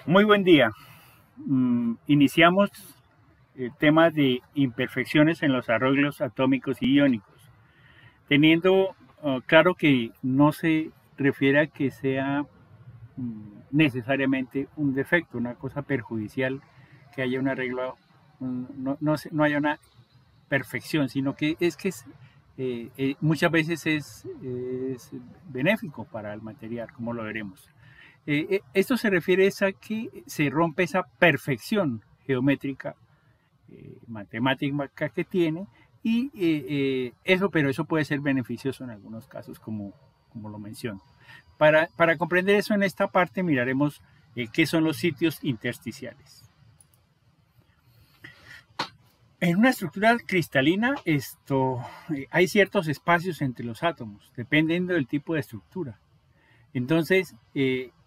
Muy buen día. Iniciamos temas de imperfecciones en los arreglos atómicos y iónicos, teniendo claro que no se refiere a que sea necesariamente un defecto, una cosa perjudicial, que haya un arreglo, no haya una perfección, sino que muchas veces es benéfico para el material, como lo veremos. Esto se refiere a que se rompe esa perfección geométrica, matemática que tiene, pero eso puede ser beneficioso en algunos casos, como lo menciono. Para comprender eso en esta parte miraremos qué son los sitios intersticiales. En una estructura cristalina hay ciertos espacios entre los átomos, dependiendo del tipo de estructura. Entonces,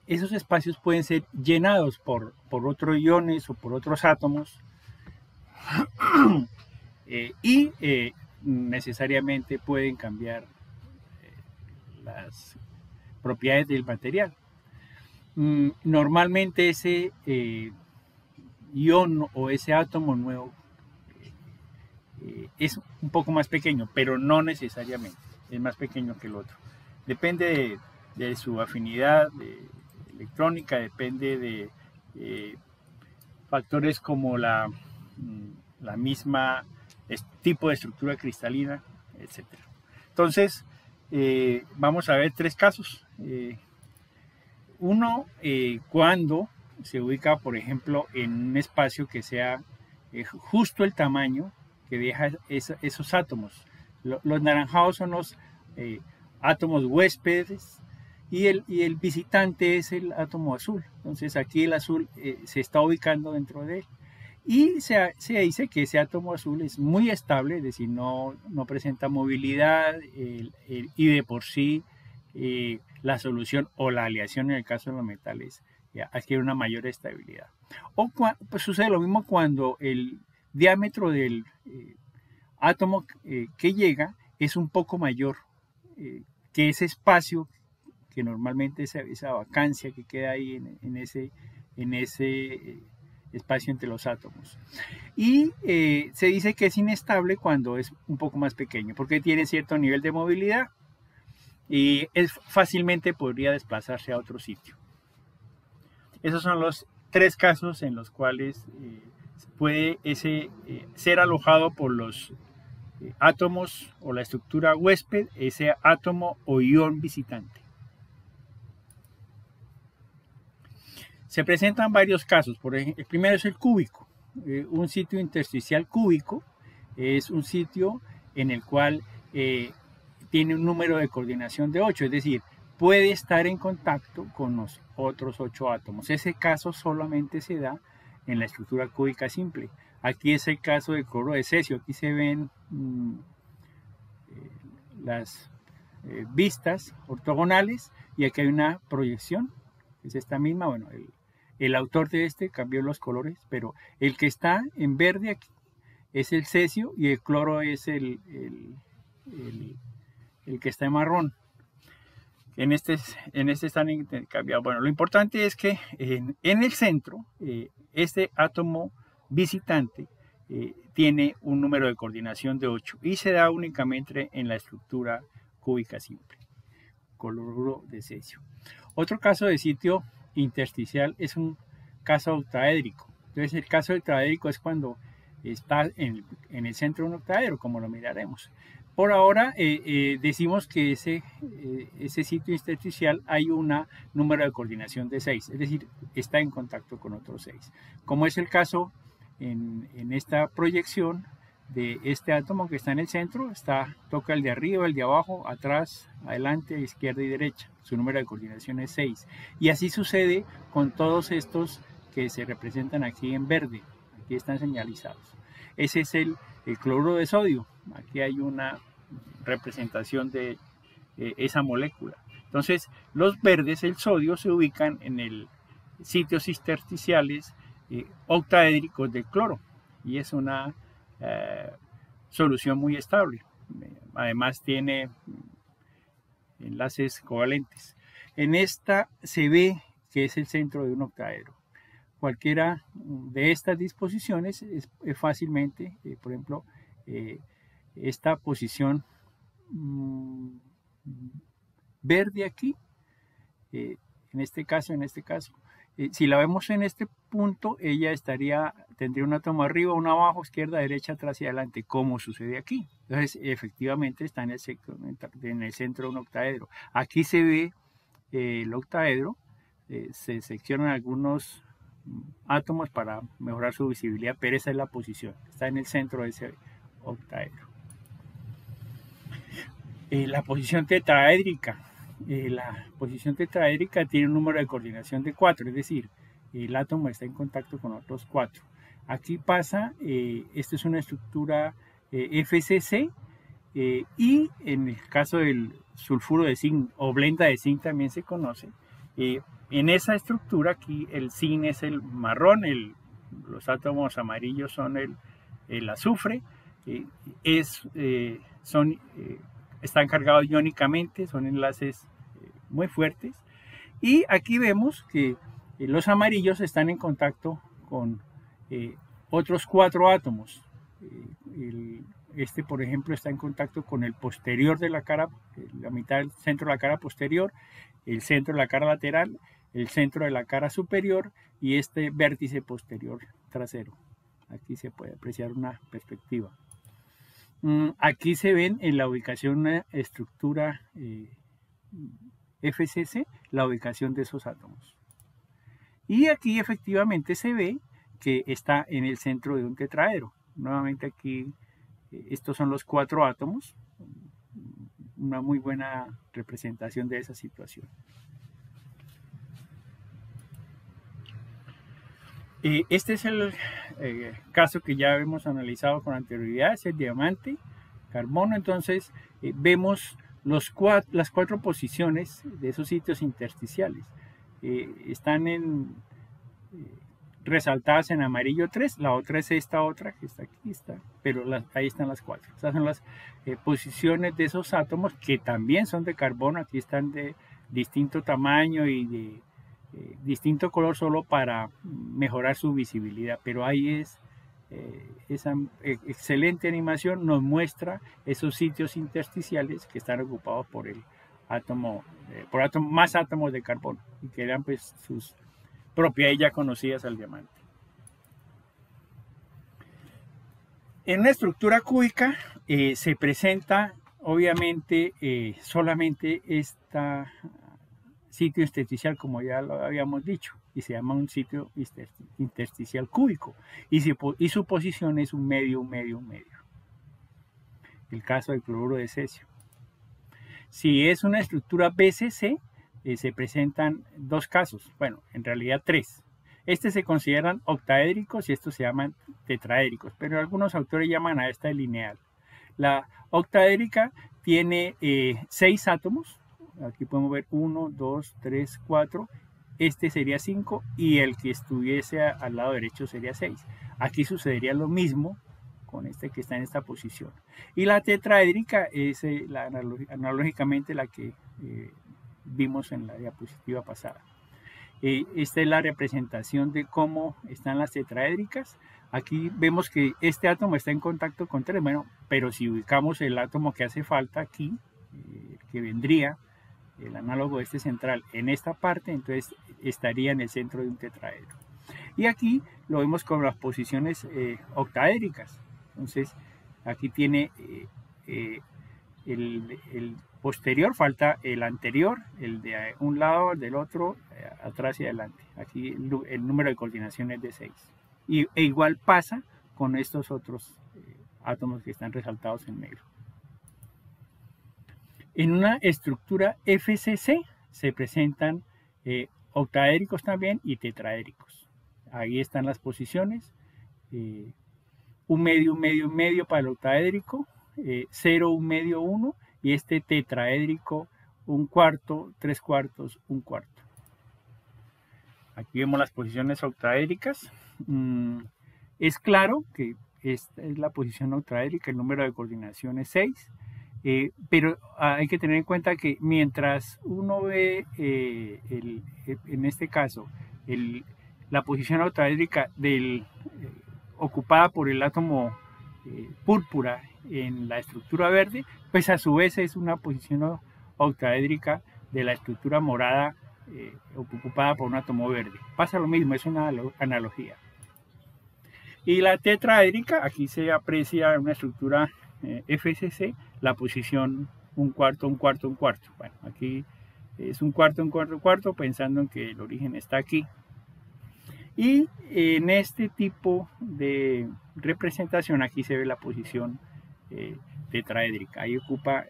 esos espacios pueden ser llenados por otros iones o por otros átomos y necesariamente pueden cambiar las propiedades del material. Normalmente ese ion o ese átomo nuevo es un poco más pequeño, pero no necesariamente, es más pequeño que el otro. Depende de su afinidad electrónica, depende de factores como la misma tipo de estructura cristalina, etc. Entonces, vamos a ver tres casos. Uno, cuando se ubica, por ejemplo, en un espacio que sea justo el tamaño que deja esos átomos. Los naranjados son los átomos huéspedes y el visitante es el átomo azul. Entonces aquí el azul se está ubicando dentro de él. Y se dice que ese átomo azul es muy estable, es decir, no presenta movilidad y de por sí la solución o la aleación en el caso de los metales adquiere una mayor estabilidad. Pues sucede lo mismo cuando el diámetro del átomo que llega es un poco mayor que ese espacio, que normalmente esa vacancia que queda ahí en ese espacio entre los átomos. Y se dice que es inestable cuando es un poco más pequeño, porque tiene cierto nivel de movilidad y fácilmente podría desplazarse a otro sitio. Esos son los tres casos en los cuales puede ser alojado por los átomos o la estructura huésped, ese átomo o ion visitante. Se presentan varios casos. Por ejemplo, el primero es el cúbico. Un sitio intersticial cúbico es un sitio en el cual tiene un número de coordinación de 8, es decir, puede estar en contacto con los otros 8 átomos. Ese caso solamente se da en la estructura cúbica simple. Aquí es el caso del cloruro de cesio. Aquí se ven las vistas ortogonales y aquí hay una proyección, es esta misma. Bueno, el autor de cambió los colores, pero el que está en verde aquí es el cesio y el cloro es el que está en marrón. En este están intercambiados. Bueno, lo importante es que en el centro, este átomo visitante tiene un número de coordinación de 8 y se da únicamente en la estructura cúbica simple, cloruro de cesio. Otro caso de sitio intersticial es un caso octaédrico. Entonces, el caso octaédrico es cuando está en el centro de un octaedro, como lo miraremos. Por ahora decimos que ese sitio intersticial hay un número de coordinación de 6, es decir, está en contacto con otros 6. Como es el caso en esta proyección de este átomo que está en el centro, toca el de arriba, el de abajo, atrás, adelante, izquierda y derecha. Su número de coordinación es 6. Y así sucede con todos estos que se representan aquí en verde. Aquí están señalizados. Ese es el cloruro de sodio. Aquí hay una representación de esa molécula. Entonces, los verdes, el sodio, se ubican en el sitios intersticiales octaédricos del cloro. Y es una solución muy estable. Además tiene enlaces covalentes. En esta se ve que es el centro de un octaedro. cualquiera de estas disposiciones es fácilmente, por ejemplo, esta posición verde aquí, en este caso, si la vemos en este punto, ella tendría un átomo arriba, uno abajo, izquierda, derecha, atrás y adelante, como sucede aquí. Entonces, efectivamente está en el centro de un octaedro. Aquí se ve el octaedro, se seccionan algunos átomos para mejorar su visibilidad, pero esa es la posición, está en el centro de ese octaedro. La posición tetraédrica. La posición tetraédrica tiene un número de coordinación de 4, es decir, el átomo está en contacto con otros 4. Aquí pasa, esta es una estructura FCC, y en el caso del sulfuro de zinc o blenda de zinc también se conoce. En esa estructura aquí el zinc es el marrón, los amarillos son el azufre, están cargados iónicamente, son enlaces muy fuertes. Y aquí vemos que los amarillos están en contacto con otros 4 átomos. Este, por ejemplo, está en contacto con el posterior de la cara, la mitad del centro de la cara posterior, el centro de la cara lateral, el centro de la cara superior y este vértice posterior trasero. Aquí se puede apreciar una perspectiva. Aquí se ven en la ubicación una estructura FCC, la ubicación de esos átomos. Y aquí efectivamente se ve que está en el centro de un tetraedro. Nuevamente aquí, estos son los 4 átomos, una muy buena representación de esa situación. Este es el caso que ya hemos analizado con anterioridad, es el diamante, carbono. Entonces vemos las 4 posiciones de esos sitios intersticiales. Están resaltadas en amarillo 3, la otra es esta otra que está aquí, pero ahí están las 4. Estas son las posiciones de esos átomos que también son de carbono. Aquí están de distinto tamaño y de distinto color solo para mejorar su visibilidad, pero ahí esa excelente animación nos muestra esos sitios intersticiales que están ocupados por el átomo, más átomos de carbono, y que eran pues sus propiedades ya conocidas al diamante. En una estructura cúbica se presenta obviamente solamente este sitio intersticial, como ya lo habíamos dicho, y se llama un sitio intersticial cúbico, y su posición es un medio. El caso del cloruro de cesio. Si es una estructura BCC, se presentan 2 casos, bueno, en realidad 3. Se consideran octaédricos y estos se llaman tetraédricos, pero algunos autores llaman a esta lineal. La octaédrica tiene 6 átomos. Aquí podemos ver 1, 2, 3, 4. Este sería 5 y el que estuviese al lado derecho sería 6. Aquí sucedería lo mismo con este que está en esta posición. Y la tetraédrica es analógicamente la que vimos en la diapositiva pasada. Esta es la representación de cómo están las tetraédricas. Aquí vemos que este átomo está en contacto con 3, bueno, pero si ubicamos el átomo que hace falta aquí, que vendría el análogo de este central en esta parte, entonces estaría en el centro de un tetraedro. Y aquí lo vemos con las posiciones octaédricas. Entonces aquí tiene el posterior, falta el anterior, el de un lado, el del otro, atrás y adelante. Aquí el número de coordinación es de 6. E igual pasa con estos otros átomos que están resaltados en negro. En una estructura FCC se presentan octaédricos también y tetraédricos. Ahí están las posiciones. Un medio para el octaédrico, 0, 1 medio, 1, y este tetraédrico 1/4, 3/4, 1/4. Aquí vemos las posiciones octaédricas. Es claro que esta es la posición octaédrica, el número de coordinación es 6, pero hay que tener en cuenta que mientras uno ve, en este caso, la posición octaédrica ocupada por el átomo púrpura en la estructura verde, pues a su vez es una posición octaédrica de la estructura morada ocupada por un átomo verde. Pasa lo mismo, es una analogía. Y la tetraédrica, aquí se aprecia una estructura FCC, la posición un cuarto, un cuarto, un cuarto. Bueno, aquí es un cuarto, un cuarto, un cuarto, pensando en que el origen está aquí. Y en este tipo de representación, aquí se ve la posición tetraédrica. Ahí ocupa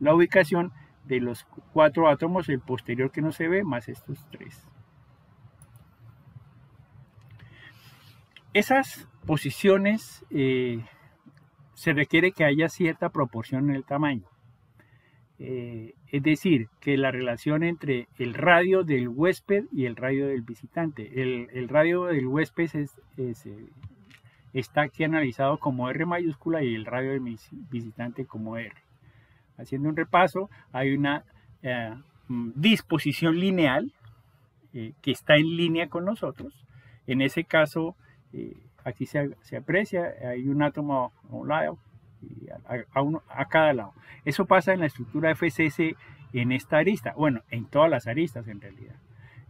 la ubicación de los 4 átomos, el posterior que no se ve, más estos 3. Esas posiciones se requiere que haya cierta proporción en el tamaño. Es decir, que la relación entre el radio del huésped y el radio del visitante. El radio del huésped está aquí analizado como R mayúscula y el radio del visitante como R. Haciendo un repaso, hay una disposición lineal que está en línea con nosotros. En ese caso, aquí se aprecia, hay un átomo a un lado y a cada lado. Eso pasa en la estructura FCC en esta arista, bueno, en todas las aristas en realidad.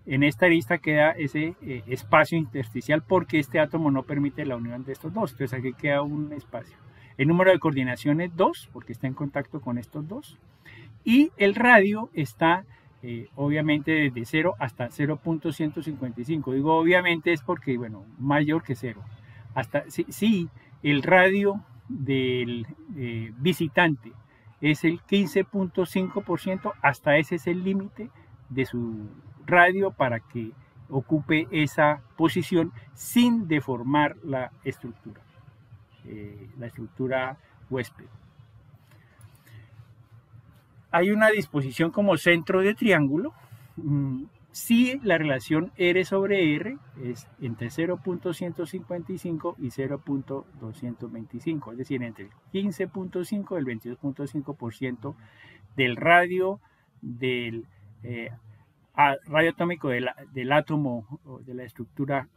En esta arista queda ese espacio intersticial porque este átomo no permite la unión de estos dos, entonces aquí queda un espacio. El número de coordinación es 2 porque está en contacto con estos dos y el radio está obviamente desde 0 hasta 0.155. Digo obviamente es porque, bueno, mayor que 0. Hasta si el radio del visitante es el 15.5%, hasta ese es el límite de su radio para que ocupe esa posición sin deformar la estructura huésped. Hay una disposición como centro de triángulo. Si la relación R sobre R es entre 0.155 y 0.225, es decir, entre el 15.5 y el 22.5% del radio del radio atómico del átomo de la estructura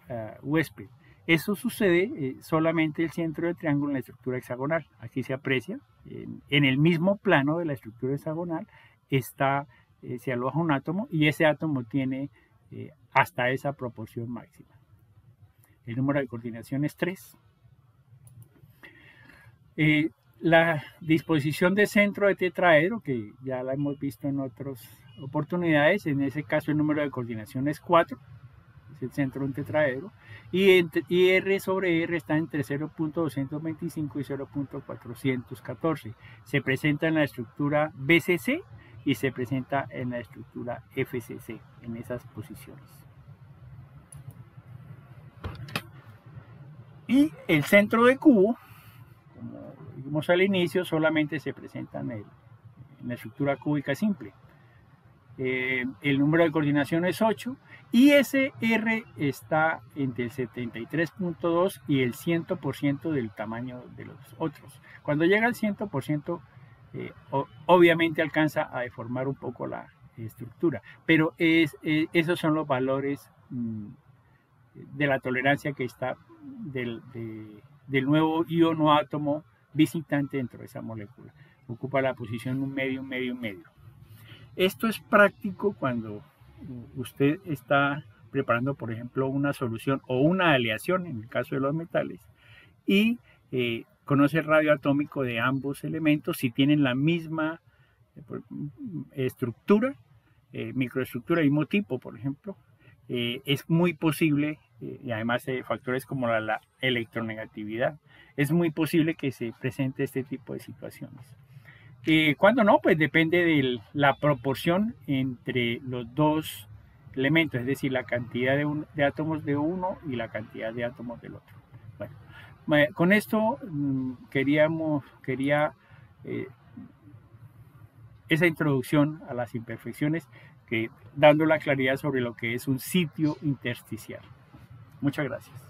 huésped. Eso sucede solamente el centro del triángulo en la estructura hexagonal. Aquí se aprecia, en el mismo plano de la estructura hexagonal se aloja un átomo y ese átomo tiene hasta esa proporción máxima. El número de coordinación es 3. La disposición de centro de tetraedro, que ya la hemos visto en otras oportunidades, en ese caso el número de coordinación es 4, es el centro de un tetraedro, y R sobre R está entre 0.225 y 0.414. Se presenta en la estructura BCC y se presenta en la estructura FCC, en esas posiciones. Y el centro de cubo, como vimos al inicio, solamente se presenta en la estructura cúbica simple. El número de coordinación es 8 y ese R está entre el 73.2 y el 100% del tamaño de los otros. Cuando llega al 100%, obviamente alcanza a deformar un poco la estructura, pero esos son los valores de la tolerancia que está del nuevo ion o átomo visitante dentro de esa molécula. Ocupa la posición un medio, un medio, un medio. Esto es práctico cuando usted está preparando, por ejemplo, una solución o una aleación, en el caso de los metales, y conoce el radio atómico de ambos elementos. Si tienen la misma estructura, microestructura, mismo tipo, por ejemplo, es muy posible, y además factores como la electronegatividad, es muy posible que se presente este tipo de situaciones. Cuando no, pues depende de la proporción entre los dos elementos, es decir, la cantidad de átomos de uno y la cantidad de átomos del otro. Bueno, con esto quería esa introducción a las imperfecciones, dando la claridad sobre lo que es un sitio intersticial. Muchas gracias.